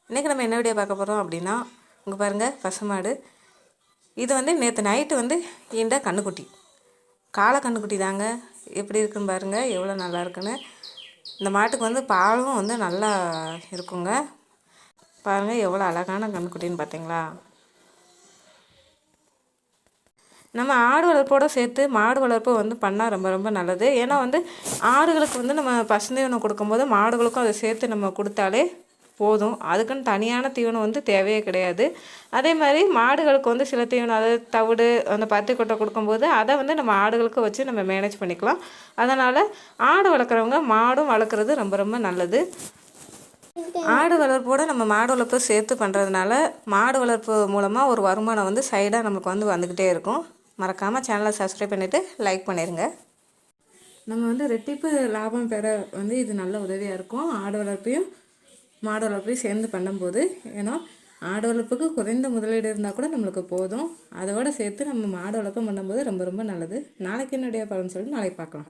இன்றைக்கி நம்ம என்ன வீடியோ பார்க்க போகிறோம் அப்படின்னா, இங்கே பாருங்கள் பசுமாடு. இது வந்து நேற்று நைட்டு வந்து ஈண்ட கன்றுக்குட்டி, காளை கன்றுக்குட்டி தாங்க. எப்படி இருக்குன்னு பாருங்கள், எவ்வளோ நல்லா இருக்குன்னு. இந்த மாட்டுக்கு வந்து பாலும் வந்து நல்லா இருக்குங்க. பாருங்கள் எவ்வளோ அழகான கன்றுக்குட்டின்னு பார்த்தீங்களா. நம்ம ஆடு வளர்ப்போடு சேர்த்து மாடு வளர்ப்பு வந்து பண்ணால் ரொம்ப ரொம்ப நல்லது. ஏன்னா வந்து ஆடுகளுக்கு வந்து நம்ம பசுந்தீவனம் கொடுக்கும்போது மாடுகளுக்கும் அதை சேர்த்து நம்ம கொடுத்தாலே போதும். அதுக்குன்னு தனியான தீவனம் வந்து தேவையே கிடையாது. அதே மாதிரி மாடுகளுக்கு வந்து சில தீவனம், அதாவது தவிடு, அந்த பருத்தி கொட்டை கொடுக்கும்போது அதை வந்து நம்ம ஆடுகளுக்கு வச்சு நம்ம மேனேஜ் பண்ணிக்கலாம். அதனால் ஆடு வளர்க்குறவங்க மாடும் வளர்க்குறது ரொம்ப ரொம்ப நல்லது. ஆடு வளர்ப்போடு நம்ம மாடு வளர்ப்பு சேர்த்து பண்ணுறதுனால மாடு வளர்ப்பு மூலமாக ஒரு வருமானம் வந்து சைடாக நமக்கு வந்து வந்துக்கிட்டே இருக்கும். மறக்காமல் சேனலை சப்ஸ்கிரைப் பண்ணிவிட்டு லைக் பண்ணிடுங்க. நம்ம வந்து ரெட்டிப்பு லாபம் பெற வந்து இது நல்ல உதவியாக இருக்கும். ஆடு வளர்ப்பையும் மாடு வளர்ப்பையும் சேர்ந்து பண்ணும்போது. ஏன்னா ஆடு வளர்ப்புக்கு குறைந்த முதலீடு இருந்தால் கூட நம்மளுக்கு போதும். அதோடு சேர்த்து நம்ம மாடு வளர்ப்பு பண்ணும்போது ரொம்ப ரொம்ப நல்லது. நாளைக்கு என்னுடைய பலன் சொல்லி நாளைக்கு பார்க்கலாம்.